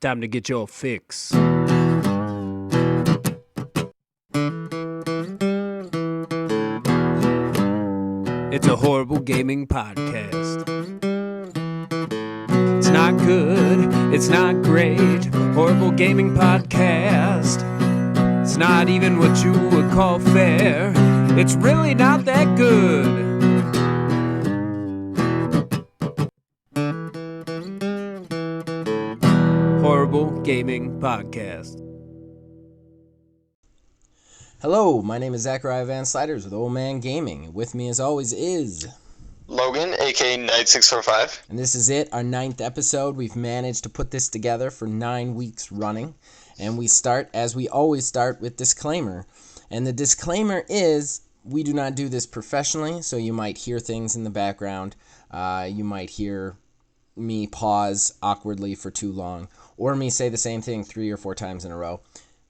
Time to get your fix. It's a horrible gaming podcast. It's not good, it's not great. Horrible gaming podcast. It's not even what you would call fair. It's really not that good. Horrible Gaming Podcast. Hello, my name is Zachariah Van Sliders with Old Man Gaming. With me, as always, is Logan, aka Knight645. And this is it, our 9th episode. We've managed to put this together for 9 weeks running. And we start, as we always start, with disclaimer. And the disclaimer is, we do not do this professionally, so you might hear things in the background. You might hear me pause awkwardly for too long, or me say the same thing 3 or 4 times in a row.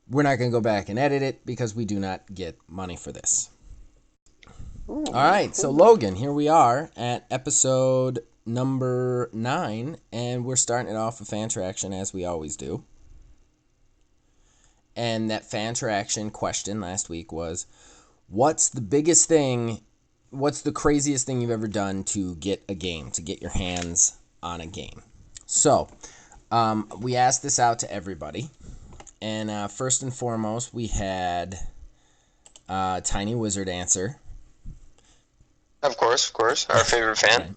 We're not going to go back and edit it because we do not get money for this. All right, so Logan, here we are at episode number 9, and we're starting it off with fan traction as we always do. And that fan traction question last week was, what's the craziest thing you've ever done to get a game, to get your hands on a game? So, we asked this out to everybody. And first and foremost, we had Tiny Wizard answer. Of course, our favorite fan.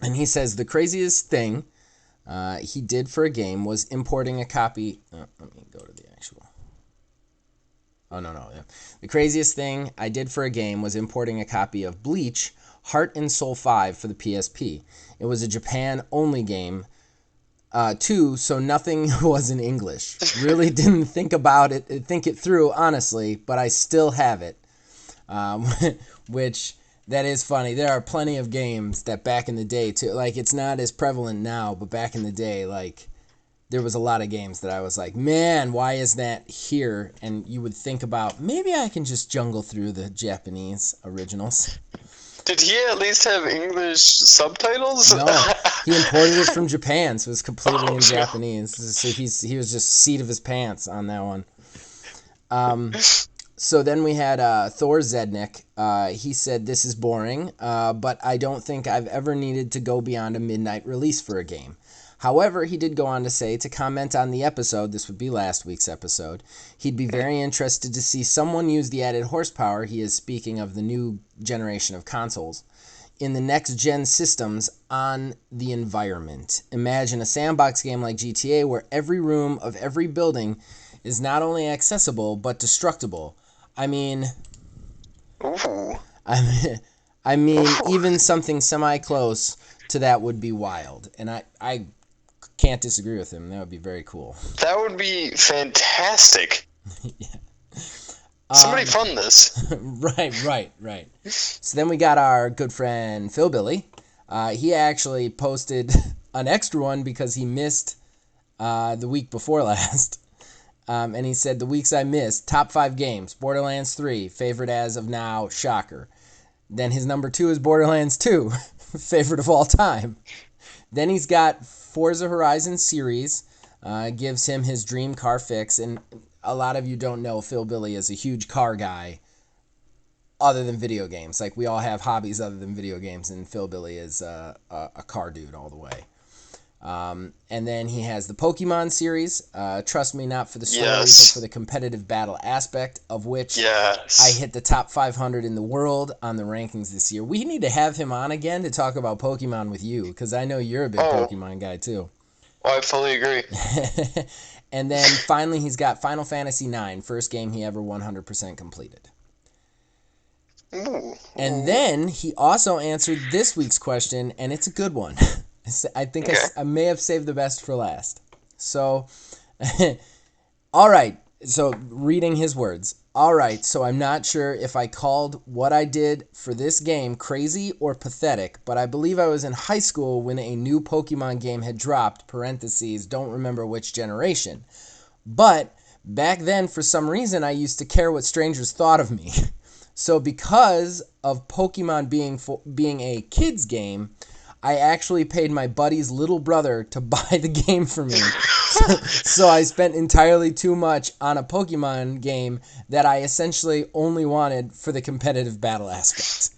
And he says the craziest thing he did for a game was importing a copy. Let me go to the actual. Oh, no. Yeah. The craziest thing I did for a game was importing a copy of Bleach, Heart and Soul 5 for the PSP. It was a Japan-only game. Too, so nothing was in English. Really didn't think it through, honestly, but I still have it. Which, that is funny. There are plenty of games that back in the day, too, like, it's not as prevalent now, but back in the day, like, there was a lot of games that I was like, man, why is that here? And you would think about, maybe I can just jungle through the Japanese originals. Did he at least have English subtitles? No, he imported it from Japan, so it was completely in Japanese. So he was just seat of his pants on that one. So then we had Thor Zednik. He said, this is boring, but I don't think I've ever needed to go beyond a midnight release for a game. However, he did go on to say, to comment on the episode, this would be last week's episode, he'd be very interested to see someone use the added horsepower, he is speaking of the new generation of consoles, in the next-gen systems on the environment. Imagine a sandbox game like GTA where every room of every building is not only accessible, but destructible. I mean, even something semi-close to that would be wild. And I can't disagree with him. That would be very cool. That would be fantastic. Yeah. Somebody fund this. Right. So then we got our good friend Phil Billy. He actually posted an extra one because he missed the week before last. And he said, the weeks I missed, top 5 games, Borderlands 3, favorite as of now, shocker. Then his number 2 is Borderlands 2, favorite of all time. Then he's got Forza Horizon series, gives him his dream car fix, and a lot of you don't know Phil Billy is a huge car guy other than video games. Like, we all have hobbies other than video games, and Phil Billy is a car dude all the way. And then he has the Pokemon series, trust me, not for the story, but for the competitive battle aspect, of which I hit the top 500 in the world on the rankings this year. We need to have him on again to talk about Pokemon with you, because I know you're a big Pokemon guy, too. Oh, I fully agree. And then finally he's got Final Fantasy IX, first game he ever 100% completed. Ooh. And then he also answered this week's question, and it's a good one. I think I may have saved the best for last. So, all right. So, reading his words. All right. So, I'm not sure if I called what I did for this game crazy or pathetic, but I believe I was in high school when a new Pokemon game had dropped, parentheses, don't remember which generation. But back then, for some reason, I used to care what strangers thought of me. So, because of Pokemon being a kid's game, I actually paid my buddy's little brother to buy the game for me So I spent entirely too much on a Pokemon game that I essentially only wanted for the competitive battle aspect.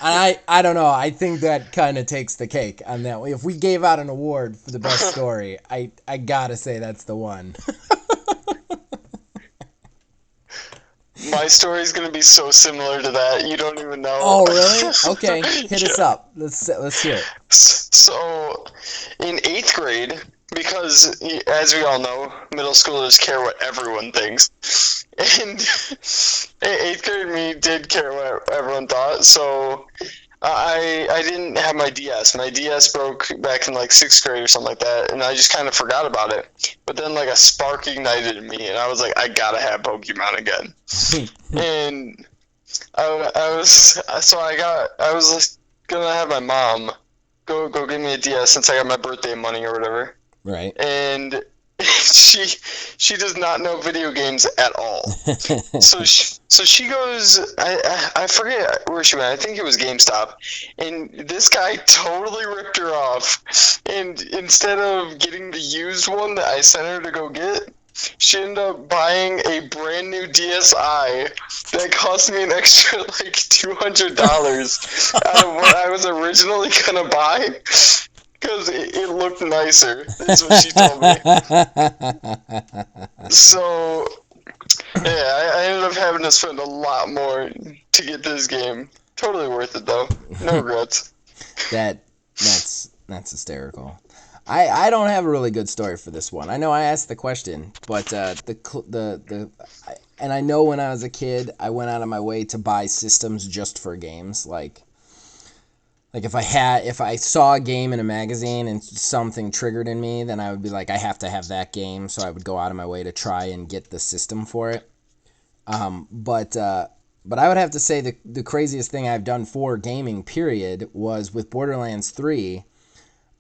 I don't know. I think that kind of takes the cake on that one. If we gave out an award for the best story, I gotta say that's the one. My story's gonna be so similar to that, you don't even know. Oh, really? Okay, hit us up. Let's hear it. So, in 8th grade, because as we all know, middle schoolers care what everyone thinks, and 8th grade me did care what everyone thought. So I didn't have my DS. My DS broke back in like 6th grade or something like that, and I just kind of forgot about it. But then like a spark ignited in me, and I was like, I gotta have Pokemon again. And I was like gonna have my mom go give me a DS since I got my birthday money or whatever. Right. And she does not know video games at all. So she goes. I forget where she went. I think it was GameStop, and this guy totally ripped her off. And instead of getting the used one that I sent her to go get, she ended up buying a brand new DSi that cost me an extra like $200 out of what I was originally gonna buy. Because it looked nicer. That's what she told me. So, yeah, I ended up having to spend a lot more to get this game. Totally worth it, though. No regrets. That's hysterical. I don't have a really good story for this one. I know I asked the question, but and I know when I was a kid, I went out of my way to buy systems just for games, like if I saw a game in a magazine and something triggered in me, then I would be like, I have to have that game, so I would go out of my way to try and get the system for it. But I would have to say the craziest thing I've done for gaming, period, was with Borderlands 3.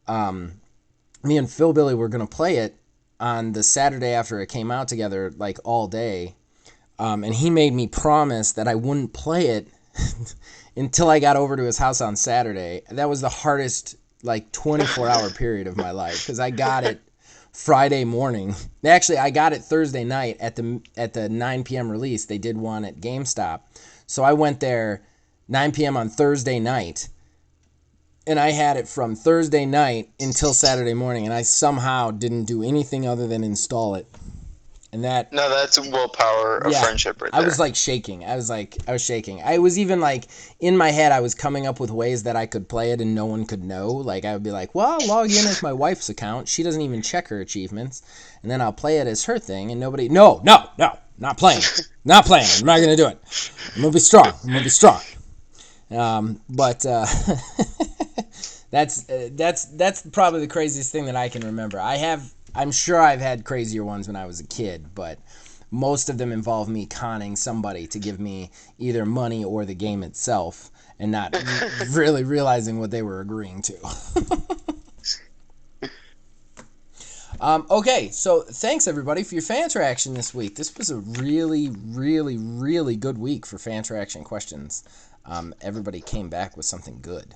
Me and Phil Billy were going to play it on the Saturday after it came out together, like all day. And he made me promise that I wouldn't play it until I got over to his house on Saturday. That was the hardest, like, 24-hour period of my life, because I got it Friday morning. Actually, I got it Thursday night at the 9 p.m. release. They did one at GameStop. So I went there 9 p.m. on Thursday night, and I had it from Thursday night until Saturday morning, and I somehow didn't do anything other than install it. And that's willpower of friendship right there. I was like shaking. I was shaking. I was even like, in my head, I was coming up with ways that I could play it and no one could know. Like, I would be like, well, I'll log in as my wife's account. She doesn't even check her achievements. And then I'll play it as her thing, and nobody, no, not playing. Not playing. I'm not going to do it. I'm going to be strong. But that's probably the craziest thing that I can remember. I'm sure I've had crazier ones when I was a kid, but most of them involve me conning somebody to give me either money or the game itself, and not really realizing what they were agreeing to. Okay, so thanks everybody for your fan interaction this week. This was a really, really, really good week for fan interaction questions. Everybody came back with something good.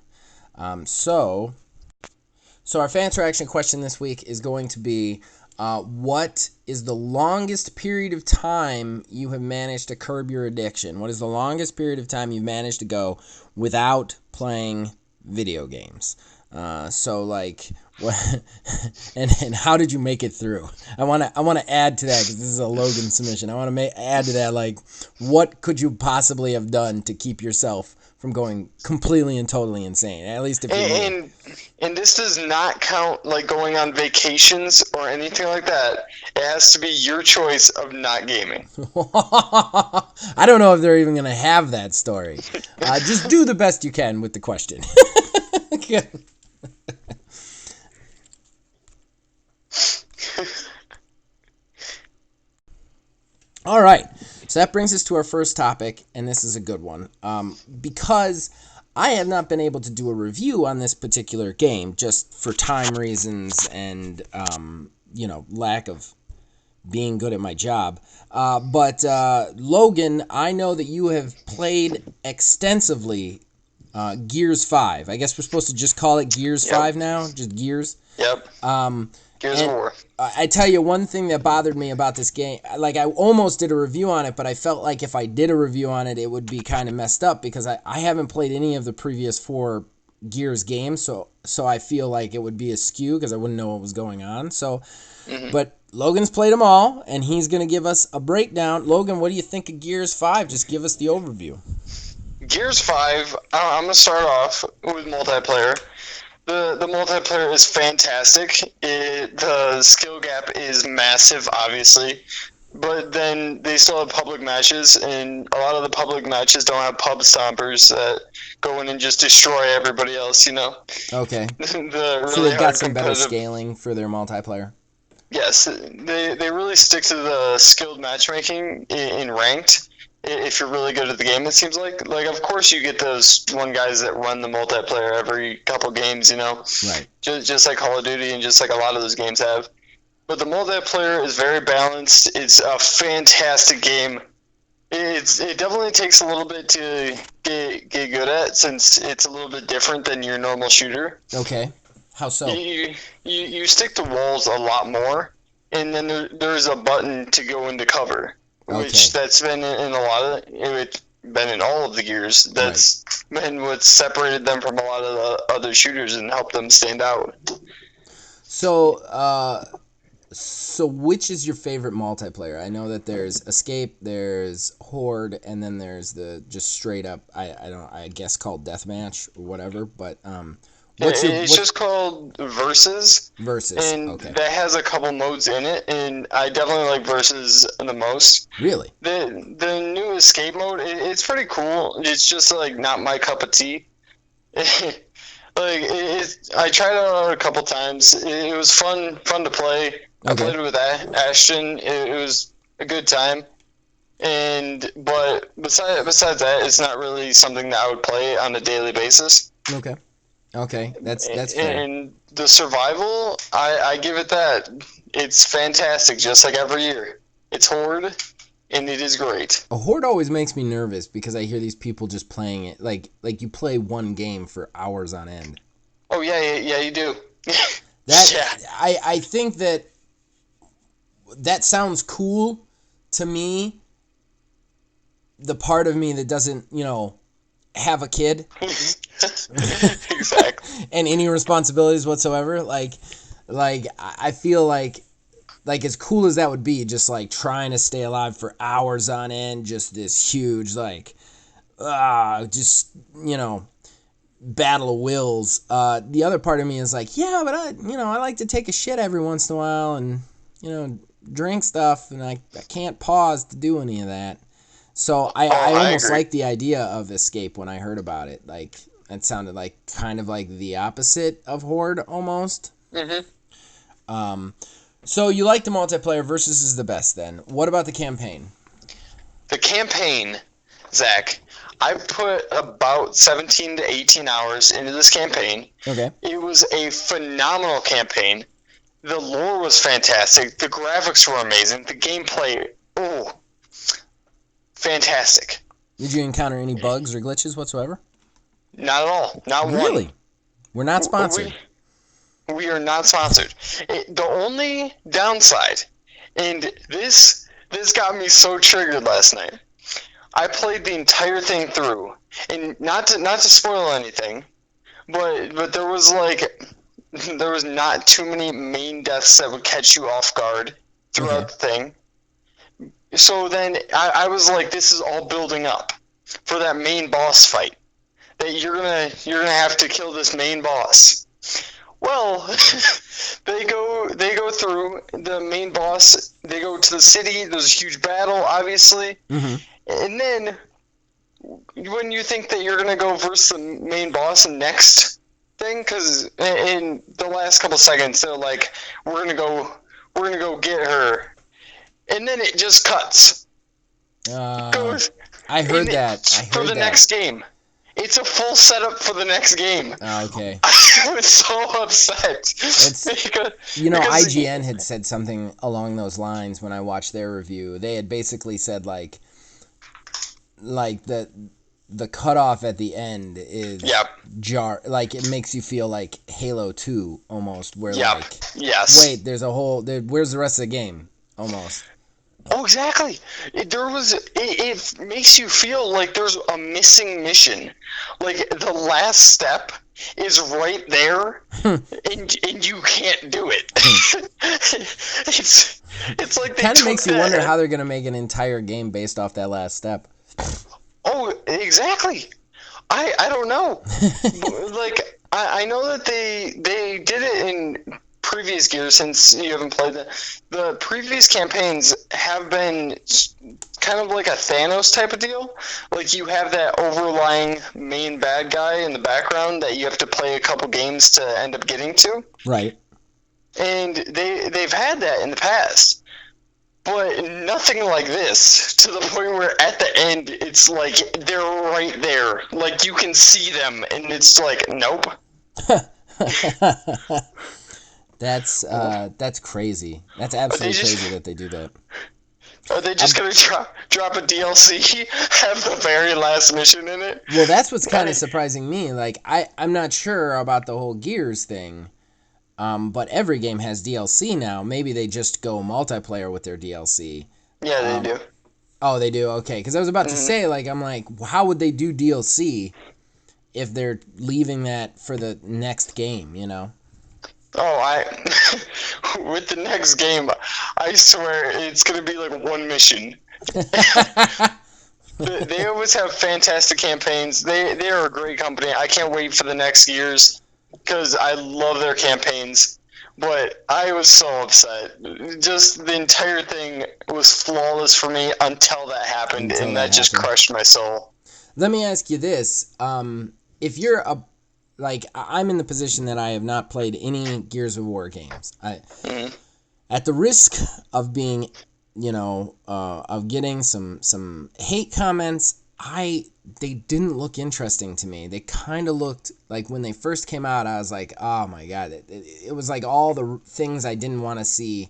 So our fan interaction question this week is going to be, what is the longest period of time you have managed to curb your addiction? What is the longest period of time you've managed to go without playing video games? So like, and how did you make it through? I want to add to that, because this is a Logan submission. I want to add to that, like, what could you possibly have done to keep yourself from going completely and totally insane? At least if you and this does not count like going on vacations or anything like that. It has to be your choice of not gaming. I don't know if they're even going to have that story. Just do the best you can with the question. All right, so that brings us to our first topic, and this is a good one. Because I have not been able to do a review on this particular game, just for time reasons and, lack of being good at my job. But Logan, I know that you have played extensively Gears 5. I guess we're supposed to just call it Gears 5 now? Just Gears? Yep. Gears of War. I tell you, one thing that bothered me about this game, like I almost did a review on it, but I felt like if I did a review on it, it would be kind of messed up because I haven't played any of the previous 4 Gears games, so I feel like it would be askew because I wouldn't know what was going on. So, but Logan's played them all, and he's going to give us a breakdown. Logan, what do you think of Gears 5? Just give us the overview. Gears 5, I'm going to start off with multiplayer. The multiplayer is fantastic. The skill gap is massive, obviously. But then they still have public matches, and a lot of the public matches don't have pub stompers that go in and just destroy everybody else, you know? Okay. Really so they've got some better scaling for their multiplayer. Yes, they really stick to the skilled matchmaking in ranked. If you're really good at the game, it seems like. Like, of course, you get those one guys that run the multiplayer every couple games, you know? Right. Just like Call of Duty and just like a lot of those games have. But the multiplayer is very balanced. It's a fantastic game. It definitely takes a little bit to get good at since it's a little bit different than your normal shooter. Okay. How so? You stick to walls a lot more, and then there's a button to go into cover. Which that's been in a lot of it's been in all of the Gears. That's been what separated them from a lot of the other shooters and helped them stand out. So, so which is your favorite multiplayer? I know that there's Escape, there's Horde, and then there's the just straight up I guess called Deathmatch or whatever. But it's just called Versus. Versus, and okay. That has a couple modes in it, and I definitely like Versus the most. Really? The new Escape mode, it's pretty cool. It's just like not my cup of tea. I tried it out a couple times. It was fun to play. I played it with Ashton. It was a good time. But besides that, it's not really something that I would play on a daily basis. Okay, that's fair. And the survival, I give it that. It's fantastic, just like every year. It's Horde, and it is great. A Horde always makes me nervous because I hear these people just playing it like you play one game for hours on end. Oh yeah, you do. I think that sounds cool to me. The part of me that doesn't, have a kid. Exactly. And any responsibilities whatsoever. Like I feel like as cool as that would be, just like trying to stay alive for hours on end, just this huge battle of wills. The other part of me is like, yeah, but I like to take a shit every once in a while and drink stuff, and I can't pause to do any of that. So I almost like the idea of Escape when I heard about it. Like, it sounded like kind of like the opposite of Horde almost. Mm-hmm. So you like the multiplayer. Versus is the best then. What about the campaign? The campaign, Zach, I put about 17 to 18 hours into this campaign. Okay. It was a phenomenal campaign. The lore was fantastic. The graphics were amazing. The gameplay, fantastic. Did you encounter any bugs or glitches whatsoever? Not at all. Not one. Really? We're not sponsored. We are not sponsored. The only downside, and this got me so triggered last night. I played the entire thing through, and not to spoil anything, but there was not too many main deaths that would catch you off guard throughout the thing. So then I was like, this is all building up for that main boss fight. That you're gonna have to kill this main boss. Well, they go through the main boss. They go to the city. There's a huge battle, obviously, and then when you think that you're gonna go versus the main boss in next thing, because in the last couple seconds they're like, we're gonna go get her, and then it just cuts. I heard that. For the next game. It's a full setup for the next game. Oh, okay. I was so upset. IGN had said something along those lines when I watched their review. They had basically said like the cutoff at the end is Yep. like it makes you feel like Halo 2 almost, where Yep. like Yes. wait, there's a whole where's the rest of the game almost. Oh, exactly. It makes you feel like there's a missing mission. Like the last step is right there, and you can't do it. it's like they Kind of took makes you that- wonder how they're gonna make an entire game based off that last step. Oh, exactly. I don't know. Like I know that they did it in previous Gears, since you haven't played that. The previous campaigns have been kind of like a Thanos type of deal. Like you have that overlying main bad guy in the background that you have to play a couple games to end up getting to. Right. And they've had that in the past. But nothing like this, to the point where at the end it's like they're right there. Like you can see them, and it's like, nope. That's crazy. That's absolutely crazy that they do that. Are they just gonna drop a DLC, have the very last mission in it? Well, that's what's kind of surprising me. Like, I'm not sure about the whole Gears thing, but every game has DLC now. Maybe they just go multiplayer with their DLC. Yeah, they do. Oh, they do? Okay, because I was about to say, like, I'm like, how would they do DLC if they're leaving that for the next game, you know? Oh, with the next game, I swear it's gonna be like one mission. They always have fantastic campaigns. They are a great company. I can't wait for the next years because I love their campaigns. But I was so upset. Just the entire thing was flawless for me until that happened, and that just crushed my soul. Let me ask you this: if you're I'm in the position that I have not played any Gears of War games. At the risk of being, of getting some hate comments, they didn't look interesting to me. They kind of looked like when they first came out, I was like, oh my god, it was like all the things I didn't want to see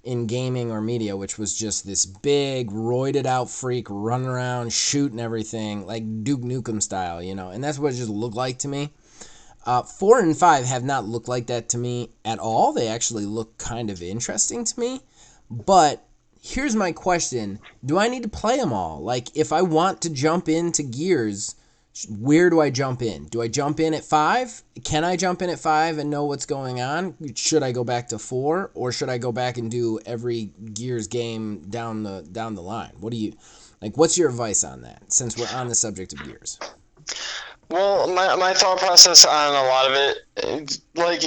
in gaming or media, which was just this big, roided out freak running around, shooting everything, like Duke Nukem style, and that's what it just looked like to me. 4 and 5 have not looked like that to me at all. They actually look kind of interesting to me. But here's my question. Do I need to play them all? Like, if I want to jump into Gears, where do I jump in? Do I jump in at 5? Can I jump in at 5 and know what's going on? Should I go back to 4? Or should I go back and do every Gears game down the line? What's your advice on that, since we're on the subject of Gears? Well, my thought process on a lot of it, like,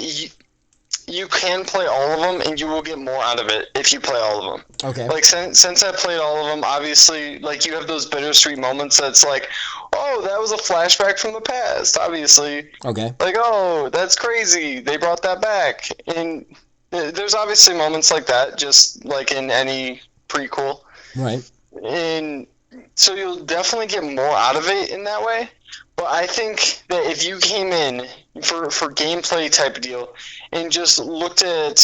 you can play all of them, and you will get more out of it if you play all of them. Okay. Like, since I played all of them, obviously, like, you have those bittersweet moments that's like, oh, that was a flashback from the past, obviously. Okay. Like, oh, that's crazy, they brought that back. And there's obviously moments like that, just like in any prequel. Right. And so you'll definitely get more out of it in that way. But I think that if you came in for gameplay type of deal and just looked at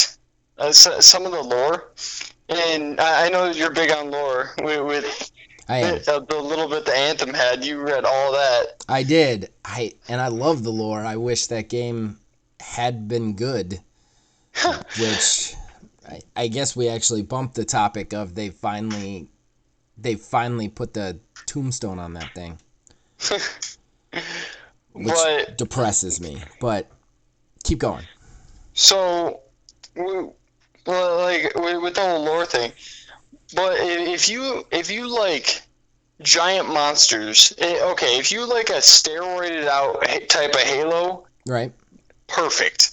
some of the lore, and I know you're big on lore with I am. The little bit the Anthem had, you read all that. I did. And I love the lore. I wish that game had been good, which I guess we actually bumped the topic of they finally put the tombstone on that thing. Which depresses me, but keep going. So, like with the whole lore thing, but if you like giant monsters, okay, if you like a steroided out type of Halo, right? Perfect.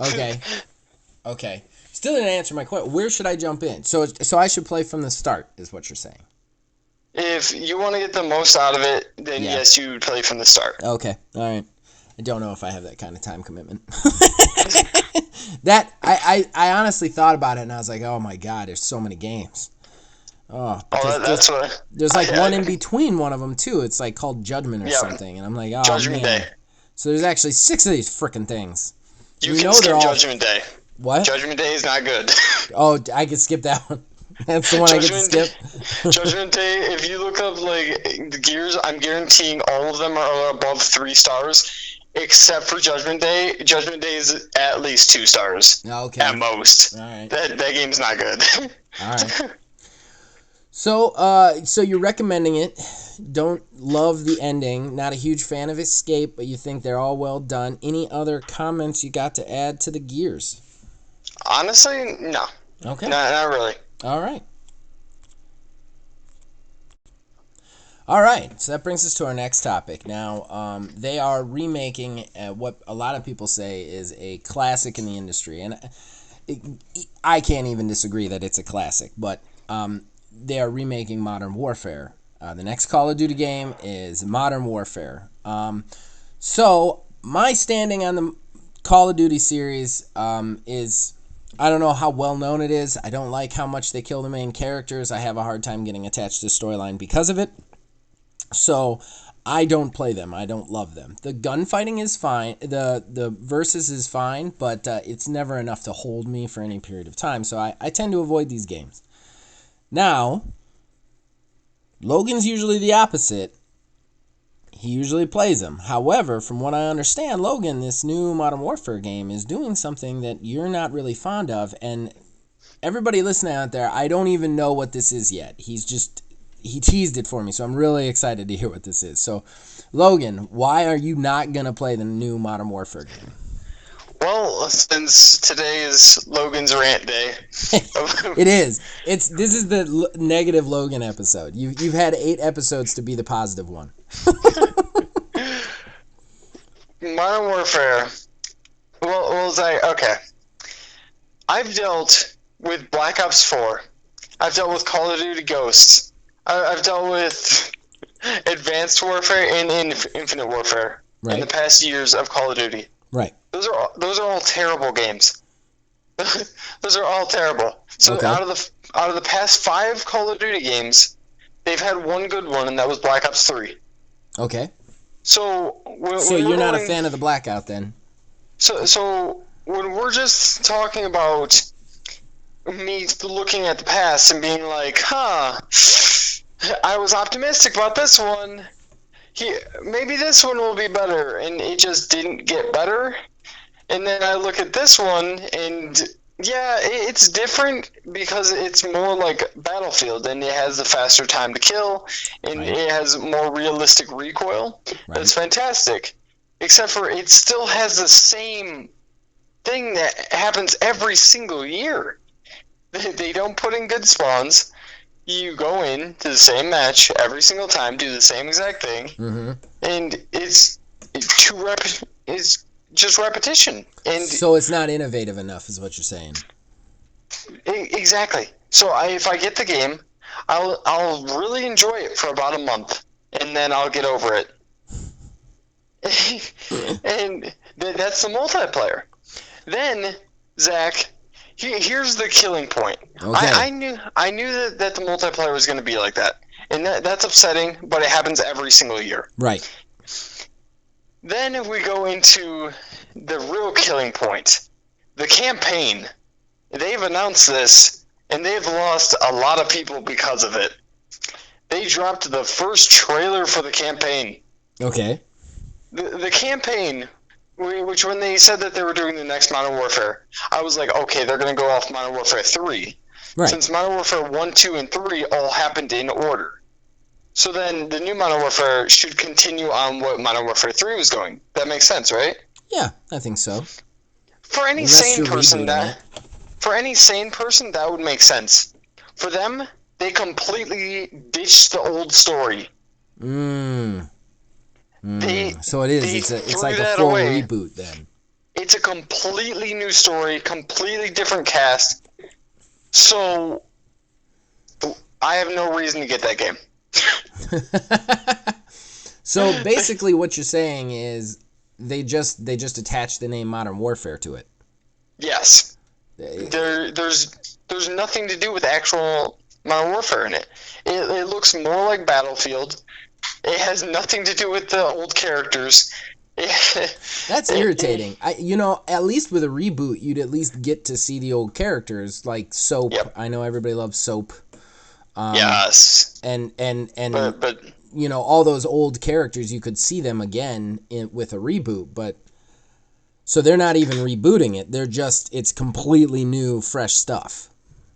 Okay. Still didn't answer my question. Where should I jump in? So I should play from the start, is what you're saying. If you want to get the most out of it, then yes, you would play from the start. Okay, all right. I don't know if I have that kind of time commitment. That I honestly thought about it, and I was like, oh my god, there's so many games. That's what. There's like one in between one of them too. It's like called Judgment or something, and I'm like, oh Judgment man. Day. So there's actually 6 of these frickin' things. You can skip Judgment Day. What? Judgment Day is not good. Oh, I could skip that one. That's the one I get to skip. Judgment Day, if you look up like the Gears, I'm guaranteeing all of them are above 3 stars, except for Judgment Day. Judgment Day is at least 2 stars. Okay. At most. All right. That game's not good. All right. So you're recommending it. Don't love the ending. Not a huge fan of Escape, but you think they're all well done. Any other comments you got to add to the Gears? Honestly, no. Okay. Not really. All right. All right. So that brings us to our next topic. Now, they are remaking what a lot of people say is a classic in the industry, and I can't even disagree that it's a classic. But they are remaking Modern Warfare. The next Call of Duty game is Modern Warfare. So my standing on the Call of Duty series is, I don't know how well known it is. I don't like how much they kill the main characters. I have a hard time getting attached to the storyline because of it. So I don't play them. I don't love them. The gunfighting is fine. The versus is fine, but it's never enough to hold me for any period of time. So I tend to avoid these games. Now, Logan's usually the opposite. He usually plays them. However, from what I understand, Logan, this new Modern Warfare game, is doing something that you're not really fond of. And everybody listening out there, I don't even know what this is yet. He teased it for me, so I'm really excited to hear what this is. So, Logan, why are you not going to play the new Modern Warfare game? Well, since today is Logan's rant day. It is. This is the negative Logan episode. You've had 8 episodes to be the positive one. Modern Warfare. Well, okay. I've dealt with Black Ops 4. I've dealt with Call of Duty Ghosts. I've dealt with Advanced Warfare and Infinite Warfare in the past years of Call of Duty. Right. Those are all terrible games. Those are all terrible. So okay. out of the past 5 Call of Duty games, they've had one good one, and that was Black Ops 3. Okay. So you're not a fan of the Blackout then? So when we're just talking about me looking at the past and being like, I was optimistic about this one. Maybe this one will be better, and it just didn't get better. And then I look at this one, and yeah, it's different because it's more like Battlefield, and it has the faster time to kill, and it has more realistic recoil. That's fantastic. Except for it still has the same thing that happens every single year. They don't put in good spawns. You go in to the same match every single time, do the same exact thing, and it's just repetition. And so it's not innovative enough, is what you're saying. Exactly. So if I get the game, I'll really enjoy it for about a month, and then I'll get over it. And that's the multiplayer. Then, Zach, here's the killing point. Okay. I knew that the multiplayer was going to be like that, and that's upsetting. But it happens every single year. Right. Then if we go into the real killing point, the campaign. They've announced this, and they've lost a lot of people because of it. They dropped the first trailer for the campaign. Okay. The campaign, which when they said that they were doing the next Modern Warfare, I was like, okay, they're going to go off Modern Warfare 3. Right. Since Modern Warfare 1, 2, and 3 all happened in order. So then the new Modern Warfare should continue on what Modern Warfare 3 was going. That makes sense, right? Yeah, I think so. For any sane person, that would make sense. For them, they completely ditched the old story. So it is. It's like a full reboot then. It's a completely new story, completely different cast. So I have no reason to get that game. So basically, what you're saying is they just attached the name Modern Warfare to it. Yes. There's nothing to do with actual Modern Warfare in it. It looks more like Battlefield. It has nothing to do with the old characters. That's irritating. At least with a reboot, you'd at least get to see the old characters like Soap. Yep. I know everybody loves Soap. Yes. And But all those old characters, you could see them again with a reboot. But so they're not even rebooting it. It's completely new, fresh stuff.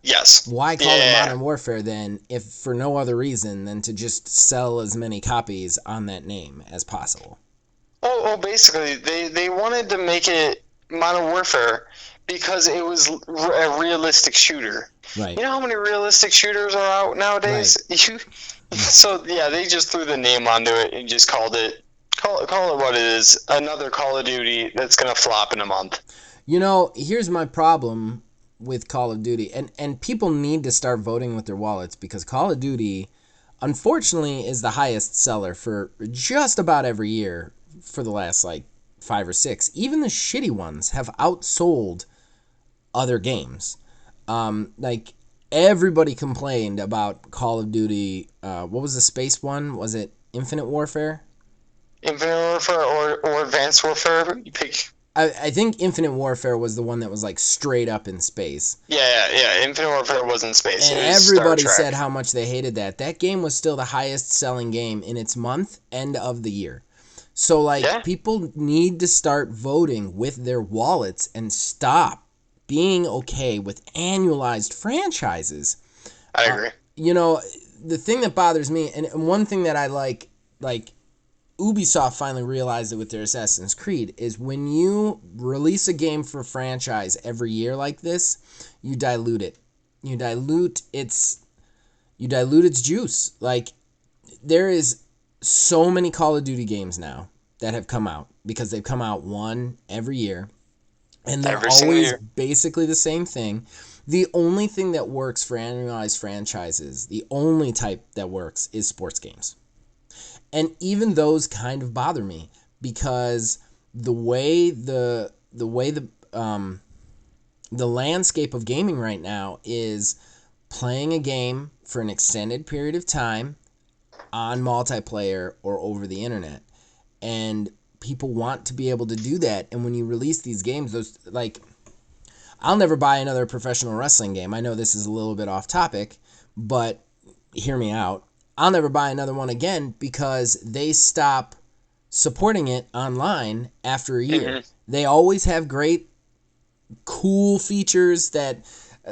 yes. Why call it Modern Warfare then, if for no other reason than to just sell as many copies on that name as possible? Oh, basically, they wanted to make it Modern Warfare because it was a realistic shooter. Right. You know how many realistic shooters are out nowadays? Right. So yeah, they just threw the name onto it and just call it what it is, another Call of Duty that's gonna flop in a month. Here's my problem with Call of Duty, and people need to start voting with their wallets, because Call of Duty, unfortunately, is the highest seller for just about every year for the last 5 or 6. Even the shitty ones have outsold other games. Everybody complained about Call of Duty. What was the space one? Was it Infinite Warfare? Infinite Warfare or Advanced Warfare? You pick. I think Infinite Warfare was the one that was straight up in space. Yeah. Infinite Warfare was in space. And everybody said how much they hated that. That game was still the highest selling game in its month, end of the year. So, people need to start voting with their wallets and stop being okay with annualized franchises. I agree. The thing that bothers me, and one thing that I like Ubisoft finally realized it with their Assassin's Creed, is when you release a game for franchise every year like this, you dilute it. You dilute its juice. There is so many Call of Duty games now that have come out, because they've come out one every year, and they're always basically the same thing. The only thing that works for annualized franchises, the only type that works, is sports games. And even those kind of bother me, because the way the landscape of gaming right now is playing a game for an extended period of time on multiplayer or over the internet. And people want to be able to do that. And when you release these games, I'll never buy another professional wrestling game. I know this is a little bit off topic, but hear me out. I'll never buy another one again, because they stop supporting it online after a year. Mm-hmm. They always have great, cool features that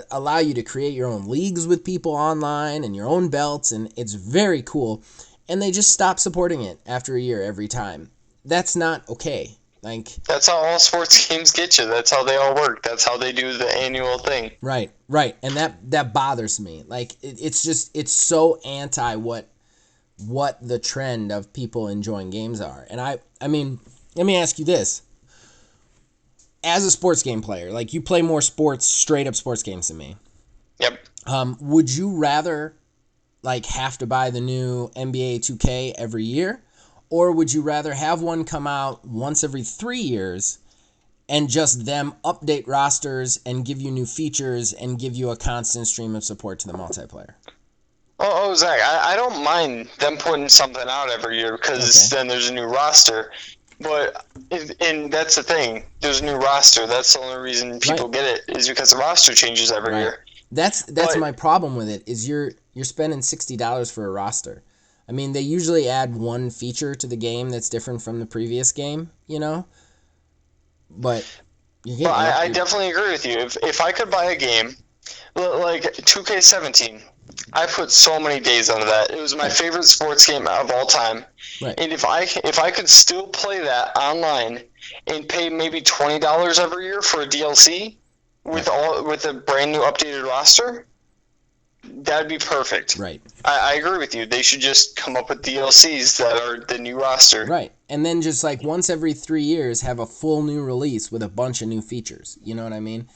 allow you to create your own leagues with people online and your own belts, and it's very cool. And they just stop supporting it after a year every time. That's not okay. That's how all sports games get you. That's how they all work. That's how they do the annual thing. Right. And that bothers me. It's so anti what the trend of people enjoying games are. And I mean, let me ask you this. As a sports game player, you play more straight up sports games than me. Yep. Would you rather have to buy the new NBA 2K every year? Or would you rather have one come out once every 3 years and just them update rosters and give you new features and give you a constant stream of support to the multiplayer? Oh, Zach, I don't mind them putting something out every year, because then there's a new roster. But, and that's the thing, there's a new roster. That's the only reason people get it, is because the roster changes every year. That's my problem with it, is you're spending $60 for a roster. I mean, they usually add one feature to the game that's different from the previous game, But I definitely agree with you. If I could buy a game like 2K17, I put so many days onto that. It was my favorite sports game of all time. Right. And if I could still play that online and pay maybe $20 every year for a DLC with a brand new updated roster, that'd be perfect. Right. I agree with you. They should just come up with DLCs that are the new roster. Right. And then just once every 3 years have a full new release with a bunch of new features. You know what I mean?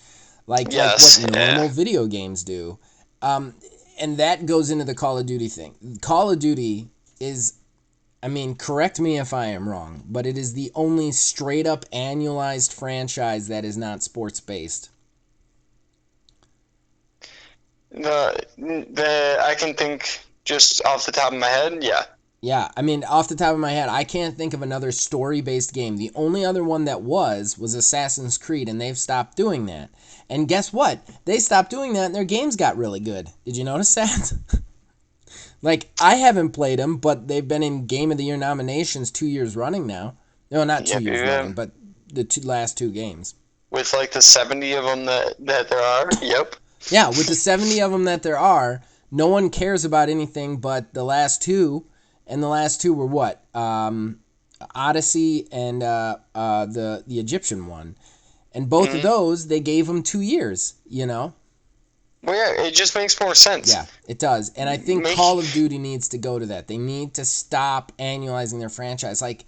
Like what normal video games do. And that goes into the Call of Duty thing. Call of Duty is, correct me if I am wrong, but it is the only straight up annualized franchise that is not sports based. I can think just off the top of my head, yeah. Yeah, I mean, off the top of my head, I can't think of another story-based game. The only other one that was Assassin's Creed, and they've stopped doing that. And guess what? They stopped doing that, and their games got really good. Did you notice that? Like, I haven't played them, but they've been in Game of the Year nominations 2 years running now. No, not 2 years running, but the last two games. With like the 70 of them that there are, yep. Yeah, with the 70 of them that there are, no one cares about anything but the last two. And the last two were what? Odyssey and the Egyptian one. And both of those, they gave them 2 years, you know? Well, yeah, it just makes more sense. Yeah, it does. And I think Call of Duty needs to go to that. They need to stop annualizing their franchise. Like,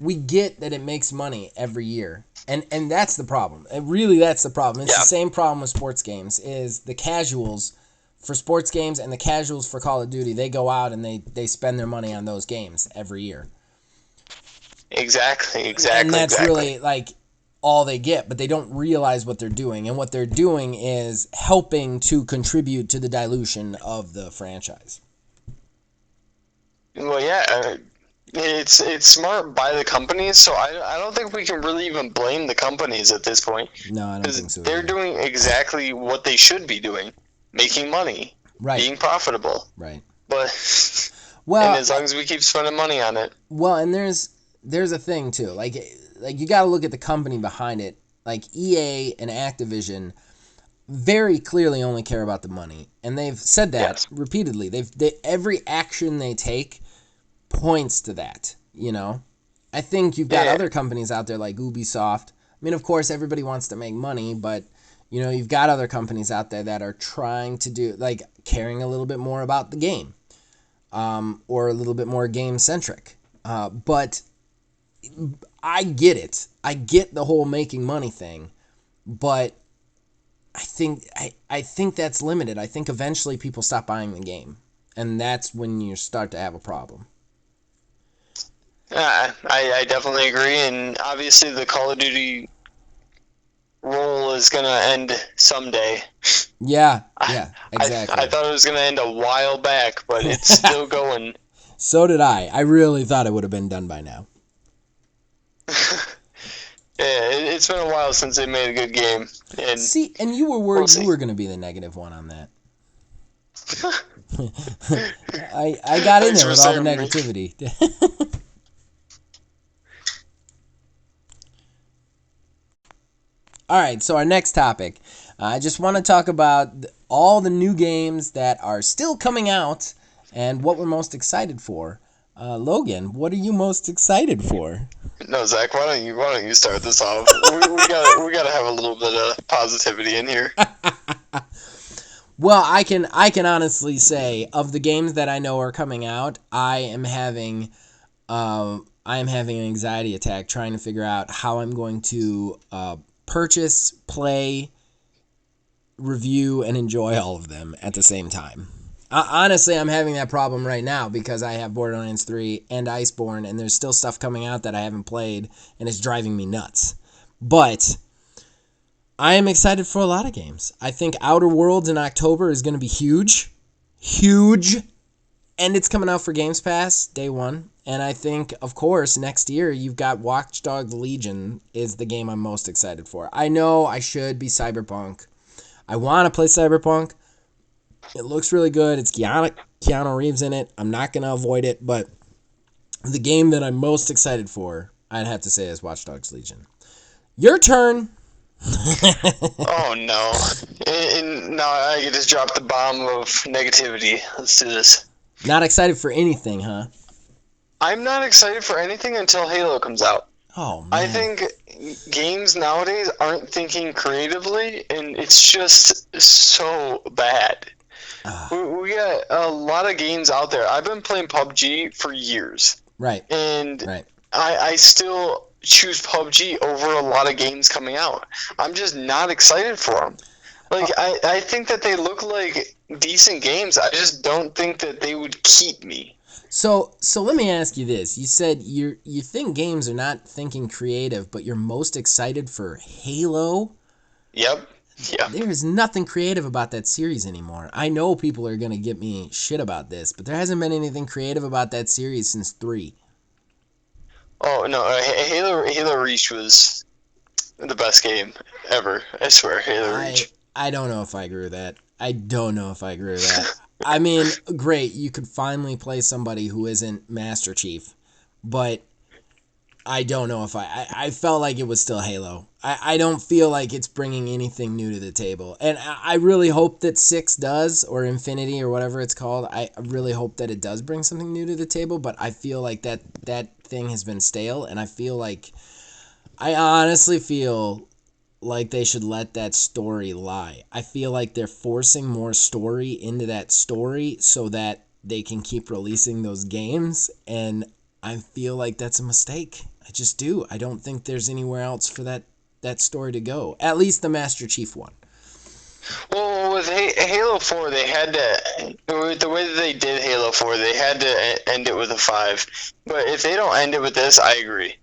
we get that it makes money every year. And that's the problem. And really, that's the problem. It's the same problem with sports games, is the casuals for sports games and the casuals for Call of Duty, they go out and they spend their money on those games every year. Exactly. And that's really, like, all they get, but they don't realize what they're doing. And what they're doing is helping to contribute to the dilution of the franchise. Well, yeah, it's smart by the companies, so I don't think we can really even blame the companies at this point. No, I don't think so. They're doing exactly what they should be doing. Making money, right, being profitable, right. But well, and as long as we keep spending money on it. Well, and there's a thing too. Like you got to look at the company behind it. Like EA and Activision, very clearly only care about the money, and they've said that repeatedly. Every action they take points to that. You know, I think you've got other companies out there like Ubisoft. I mean, of course, everybody wants to make money, but you know, you've got other companies out there that are trying to do, like, caring a little bit more about the game, or a little bit more game-centric. But I get it. I get the whole making money thing, but I think that's limited. I think eventually people stop buying the game, and that's when you start to have a problem. I definitely agree, and obviously the Call of Duty role is going to end someday. Yeah, exactly. I thought it was going to end a while back, but it's still going. So did I. I really thought it would have been done by now. It's been a while since they made a good game. And see, and you were worried you were going to be the negative one on that. I got in there with all the negativity. All right, so our next topic. I just want to talk about all the new games that are still coming out and what we're most excited for. Logan, what are you most excited for? No, Zach, why don't you start this off? we gotta have a little bit of positivity in here. Well, I can honestly say, of the games that I know are coming out, I am having an anxiety attack trying to figure out how I'm going to purchase, play, review, and enjoy all of them at the same time. Honestly, I'm having that problem right now because I have Borderlands 3 and Iceborne, and there's still stuff coming out that I haven't played, and it's driving me nuts. But I am excited for a lot of games. I think Outer Worlds in October is going to be huge. Huge. And it's coming out for Games Pass day one. And I think, of course, next year you've got Watch Dogs Legion is the game I'm most excited for. I know I should be Cyberpunk. I want to play Cyberpunk. It looks really good. It's Keanu Reeves in it. I'm not going to avoid it. But the game that I'm most excited for, I'd have to say, is Watch Dogs Legion. Your turn. Oh, no. And now I can just drop the bomb of negativity. Let's do this. Not excited for anything, huh? I'm not excited for anything until Halo comes out. Oh, man. I think games nowadays aren't thinking creatively, and it's just so bad. We got a lot of games out there. I've been playing PUBG for years. Right. And right. I still choose PUBG over a lot of games coming out. I'm just not excited for them. Like, I think that they look like decent games. I just don't think that they would keep me. So let me ask you this. You said you think games are not thinking creative, but you're most excited for Halo? Yep. Yeah. There is nothing creative about that series anymore. I know people are going to get me shit about this, but there hasn't been anything creative about that series since 3. Oh no, Halo Reach was the best game ever. I swear, Halo Reach. I don't know if I agree with that. I mean, great, you could finally play somebody who isn't Master Chief, but I don't know if I felt like it was still Halo. I don't feel like it's bringing anything new to the table. And I really hope that 6 does, or Infinity, or whatever it's called. I really hope that it does bring something new to the table, but I feel like that thing has been stale, and I honestly feel like they should let that story lie. I feel like they're forcing more story into that story so that they can keep releasing those games, and I feel like that's a mistake. I just do. I don't think there's anywhere else for that story to go. At least the Master Chief one. Well, with Halo 4, they had to, the way that they did Halo 4, they had to end it with a 5. But if they don't end it with this, I agree.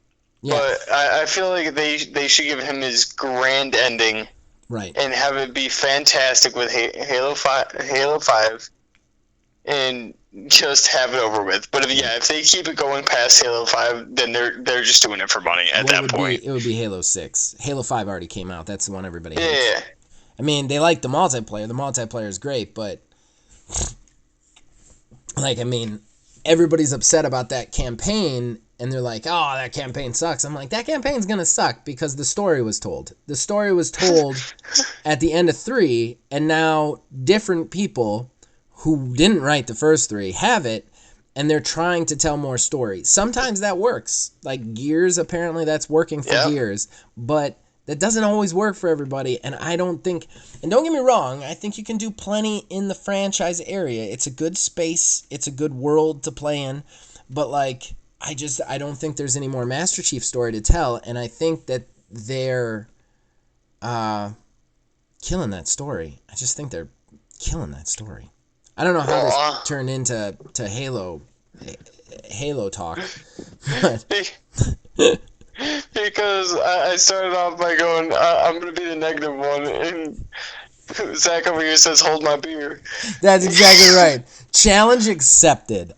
Yeah. But I feel like they should give him his grand ending, right, and have it be fantastic with Halo 5, and just have it over with. But if they keep it going past Halo 5, then they're just doing it for money at that point. It would be Halo 6. Halo 5 already came out. That's the one everybody hates. Yeah. I mean, they like the multiplayer. The multiplayer is great, but everybody's upset about that campaign, and they're like, oh, that campaign sucks. I'm like, that campaign's going to suck because the story was told. The story was told at the end of 3, and now different people who didn't write the first 3 have it, and they're trying to tell more story. Sometimes that works. Like Gears, apparently that's working for Gears, but that doesn't always work for everybody, and I don't think, and don't get me wrong, I think you can do plenty in the franchise area. It's a good space, it's a good world to play in, but like, I don't think there's any more Master Chief story to tell, and I think that they're killing that story. I just think they're killing that story. I don't know how this turned into Halo talk, but because I started off by going, I'm going to be the negative one, and Zach over here says, hold my beer. That's exactly right. Challenge accepted.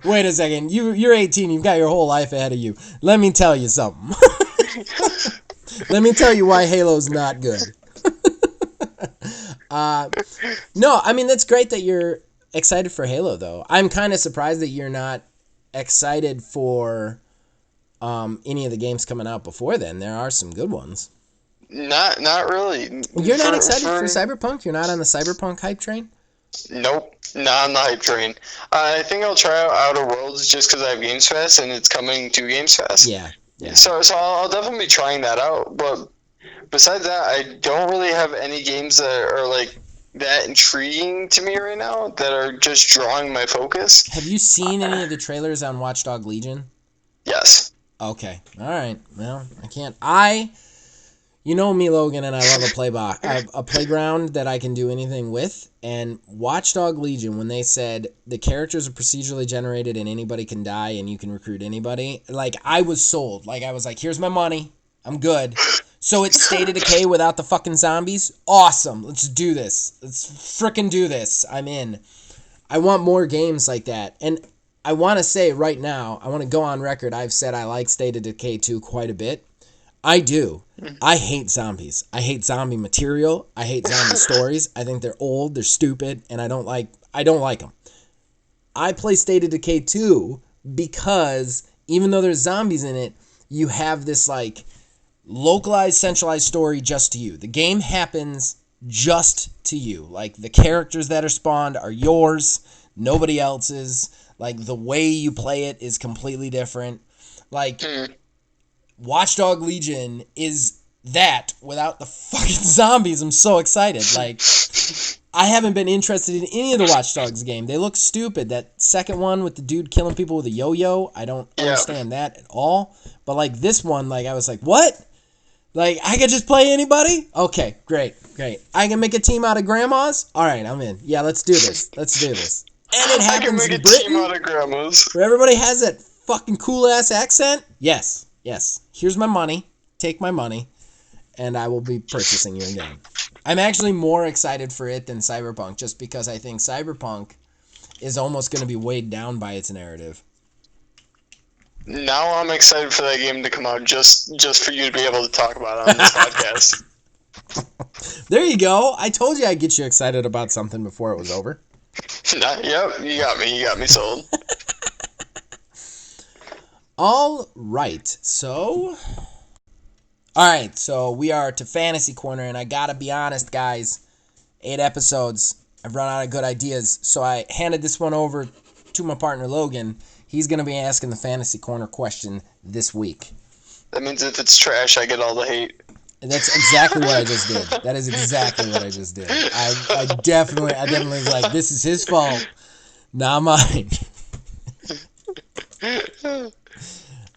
Wait a second. You're 18. You've got your whole life ahead of you. Let me tell you something. Let me tell you why Halo's not good. No, I mean, that's great that you're excited for Halo, though. I'm kind of surprised that you're not excited for any of the games coming out before then. There are some good ones. Not really. You're not excited for Cyberpunk? You're not on the Cyberpunk hype train? Nope, not on the hype train. I think I'll try out Outer Worlds just because I have Games Pass and it's coming to Games Pass. Yeah. So I'll definitely be trying that out. But besides that, I don't really have any games that are like that intriguing to me right now that are just drawing my focus. Have you seen any of the trailers on Watch Dogs Legion? Yes. Okay. All right. Well, I can't. You know me, Logan, and I love a playground that I can do anything with. And Watch Dogs Legion, when they said the characters are procedurally generated and anybody can die and you can recruit anybody, like, I was sold. Like, I was like, here's my money. I'm good. So it's State of Decay without the fucking zombies? Awesome. Let's do this. Let's frickin' do this. I'm in. I want more games like that. And I want to say right now, I want to go on record, I've said I like State of Decay 2 quite a bit. I do. I hate zombies. I hate zombie material. I hate zombie stories. I think they're old, they're stupid, and I don't like them. I play State of Decay 2 because even though there's zombies in it, you have this like localized, centralized story just to you. The game happens just to you. Like, the characters that are spawned are yours, nobody else's. Like, the way you play it is completely different. Like, Watch Dogs Legion is that without the fucking zombies. I'm so excited. Like, I haven't been interested in any of the Watch Dogs game. They look stupid. That second one with the dude killing people with a yo-yo, I don't understand that at all. But, like, this one, like, I was like, what? Like, I could just play anybody? Okay, great. I can make a team out of grandmas? All right, I'm in. Yeah, let's do this. And it happens in Britain, team out of grandmas, where everybody has that fucking cool-ass accent? Yes. Here's my money. Take my money. and I will be purchasing you again. I'm actually more excited for it than Cyberpunk, just because I think Cyberpunk is almost going to be weighed down by its narrative. Now I'm excited for that game to come out just for you to be able to talk about it on this podcast. There you go. I told you I'd get you excited about something before it was over. Yep, you got me. You got me sold. All right, so we are to Fantasy Corner, and I gotta be honest, guys, 8 episodes, I've run out of good ideas, so I handed this one over to my partner, Logan. He's gonna be asking the Fantasy Corner question this week. That means if it's trash, I get all the hate. That's exactly what I just did. That is exactly what I just did. I definitely was like, this is his fault, not mine.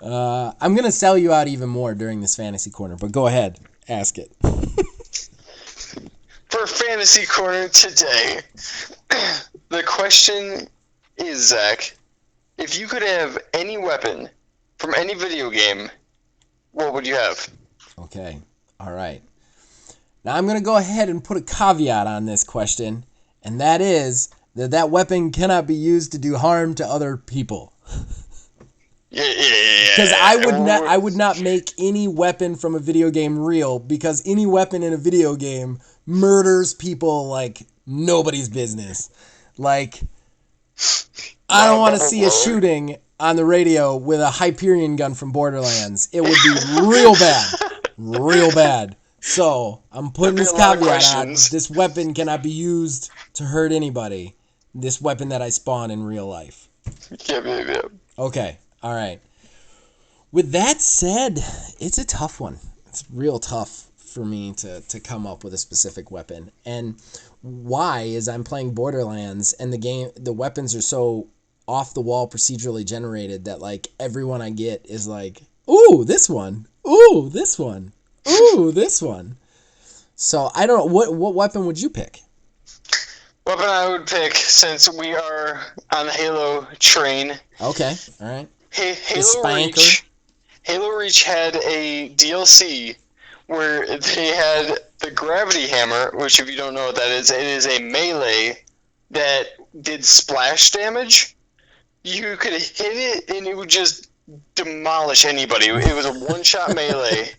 I'm going to sell you out even more during this Fantasy Corner, but go ahead. Ask it. For Fantasy Corner today, the question is, Zach, if you could have any weapon from any video game, what would you have? Okay. All right. Now I'm going to go ahead and put a caveat on this question, and that is that weapon cannot be used to do harm to other people. Yeah. Because I would not make any weapon from a video game real, because any weapon in a video game murders people like nobody's business. Like, I don't want to see a shooting on the radio with a Hyperion gun from Borderlands. It would be real bad. Real bad. So, I'm putting this caveat on. This weapon cannot be used to hurt anybody. This weapon that I spawn in real life. Yep. Okay. All right. With that said, it's a tough one. It's real tough for me to come up with a specific weapon. And why is I'm playing Borderlands, and the weapons are so off the wall procedurally generated that like everyone I get is like, ooh, this one. Ooh, this one. Ooh, this one. So I don't know, what weapon would you pick? Weapon I would pick, since we are on the Halo train. Okay, all right. Halo Reach had a DLC where they had the gravity hammer, which if you don't know what that is, it is a melee that did splash damage. You could hit it and it would just demolish anybody. It was a one-shot melee.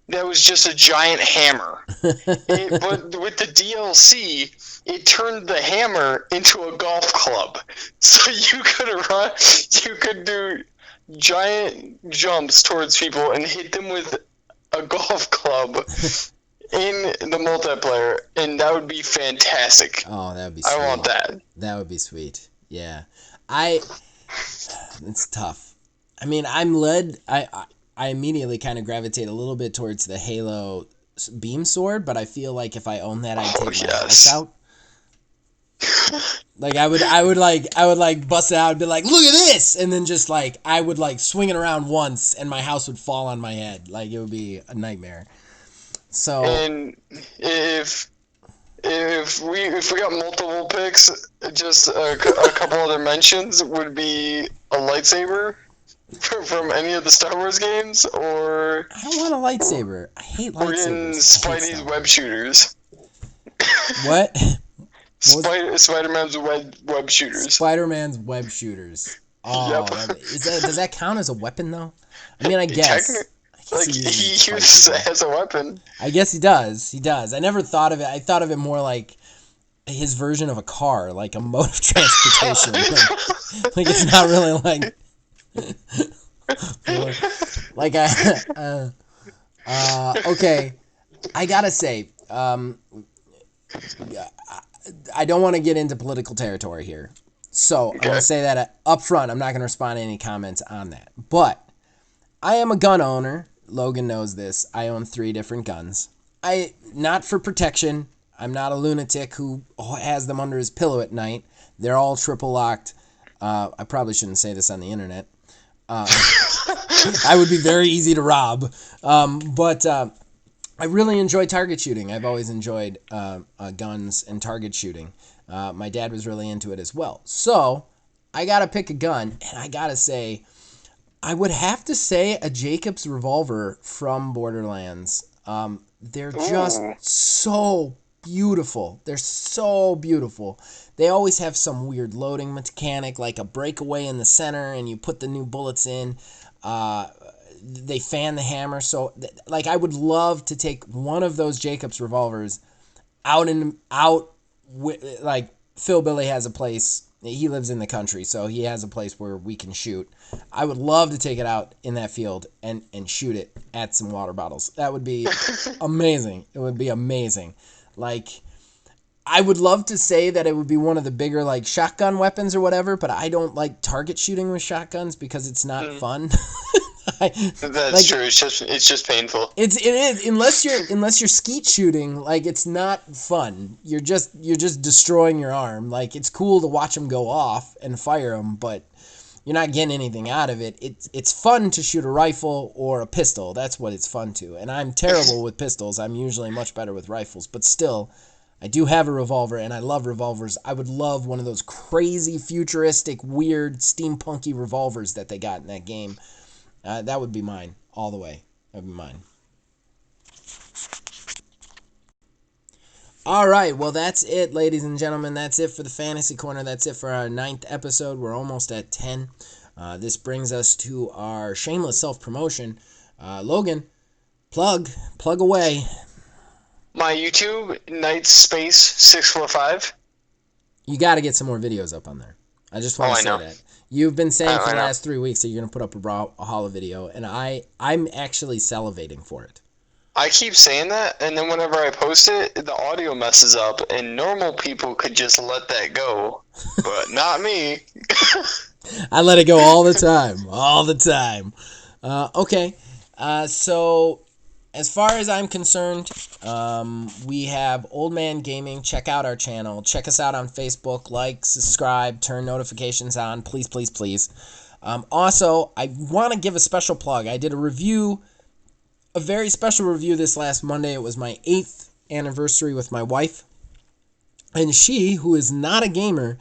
That was just a giant hammer. But with the DLC, it turned the hammer into a golf club. So you could do giant jumps towards people and hit them with a golf club in the multiplayer, and that would be fantastic. Oh, that would be sweet. I want that. That would be sweet. Yeah. It's tough. I mean, I immediately kind of gravitate a little bit towards the Halo beam sword, but I feel like if I own that, I'd take my house out. Like I would bust it out and be like, look at this, and then just like I would like swing it around once, and my house would fall on my head. Like it would be a nightmare. So. And if we got multiple picks, just a couple other mentions would be a lightsaber from any of the Star Wars games, or I don't want a lightsaber. I hate lightsabers. We're in Spidey's web shooters. What? Spider-Man's web shooters. Spider-Man's web shooters. Oh, yep. Does that count as a weapon though? I mean, I guess. He uses it as a weapon. I guess he does. He does. I never thought of it. I thought of it more like his version of a car, like a mode of transportation. like it's not really like. Okay. I gotta say, I don't want to get into political territory here, so I'm gonna say that up front. I'm not gonna respond to any comments on that. But I am a gun owner. Logan knows this. I own 3 different guns. Not for protection. I'm not a lunatic who has them under his pillow at night. They're all triple locked. I probably shouldn't say this on the internet. I would be very easy to rob. But I really enjoy target shooting. I've always enjoyed guns and target shooting. My dad was really into it as well. So I got to pick a gun, and I got to say, I would have to say a Jacobs revolver from Borderlands. They're Ooh. just so beautiful. They're so beautiful. They always have some weird loading mechanic, like a breakaway in the center, and you put the new bullets in. They fan the hammer. So, like, I would love to take one of those Jacobs revolvers like, Phil Billy has a place. He lives in the country, so he has a place where we can shoot. I would love to take it out in that field and shoot it at some water bottles. That would be amazing. It would be amazing. Like, I would love to say that it would be one of the bigger, like, shotgun weapons or whatever, but I don't like target shooting with shotguns because it's not fun. That's true. It's just painful. It is unless you're skeet shooting, like, it's not fun. You're just destroying your arm. Like, it's cool to watch them go off and fire them, but you're not getting anything out of it. It's fun to shoot a rifle or a pistol. That's what it's fun to. And I'm terrible with pistols. I'm usually much better with rifles, but still, I do have a revolver, and I love revolvers. I would love one of those crazy, futuristic, weird, steampunky revolvers that they got in that game. That would be mine, all the way. That would be mine. All right, well, that's it, ladies and gentlemen. That's it for the Fantasy Corner. That's it for our 9th episode. We're almost at 10. This brings us to our shameless self-promotion. Logan, plug away. My YouTube, Nightspace645. You got to get some more videos up on there. I just want to say that. You've been saying for the last 3 weeks that you're going to put up a Hollow video, and I'm actually salivating for it. I keep saying that, and then whenever I post it, the audio messes up, and normal people could just let that go, but not me. I let it go all the time. Okay, so as far as I'm concerned, we have Old Man Gaming. Check out our channel. Check us out on Facebook. Like, subscribe, turn notifications on. Please, please, please. Also, I want to give a special plug. I did a very special review this last Monday. It was my 8th anniversary with my wife. And she, who is not a gamer,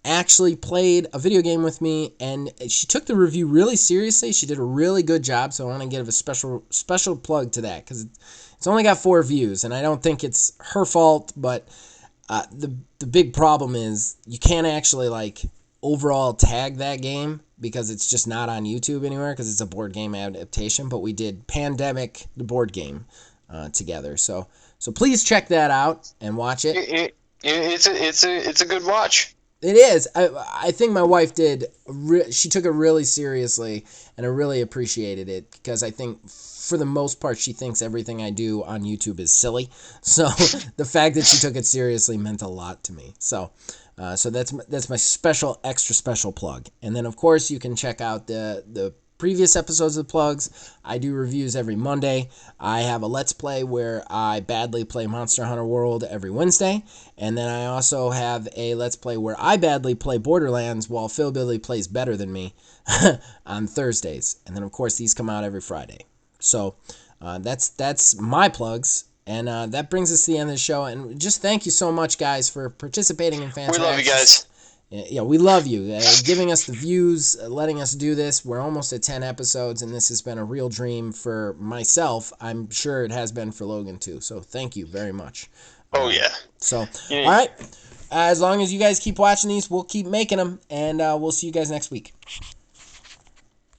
actually played a video game with me, and she took the review really seriously. She did a really good job, so I want to give a special plug to that, because it's only got 4 views, and I don't think it's her fault, but the big problem is you can't actually, like, overall tag that game because it's just not on YouTube anywhere because it's a board game adaptation, but we did Pandemic, the board game, together. So please check that out and watch it. It's a good watch. It is. I think my wife did. She took it really seriously, and I really appreciated it because I think for the most part she thinks everything I do on YouTube is silly. So the fact that she took it seriously meant a lot to me. So that's my extra special plug. And then of course you can check out the previous episodes of the plugs. I do reviews every Monday. I have a Let's Play where I badly play Monster Hunter World every Wednesday. And then I also have a Let's Play where I badly play Borderlands while Phil Billy plays better than me on Thursdays. And then, of course, these come out every Friday. So that's my plugs. And that brings us to the end of the show. And just thank you so much, guys, for participating in Fantasy. We love you guys. Yeah, we love you. Giving us the views, letting us do this. We're almost at 10 episodes, and this has been a real dream for myself. I'm sure it has been for Logan, too. So thank you very much. Oh, yeah. So, all right. As long as you guys keep watching these, we'll keep making them, and we'll see you guys next week.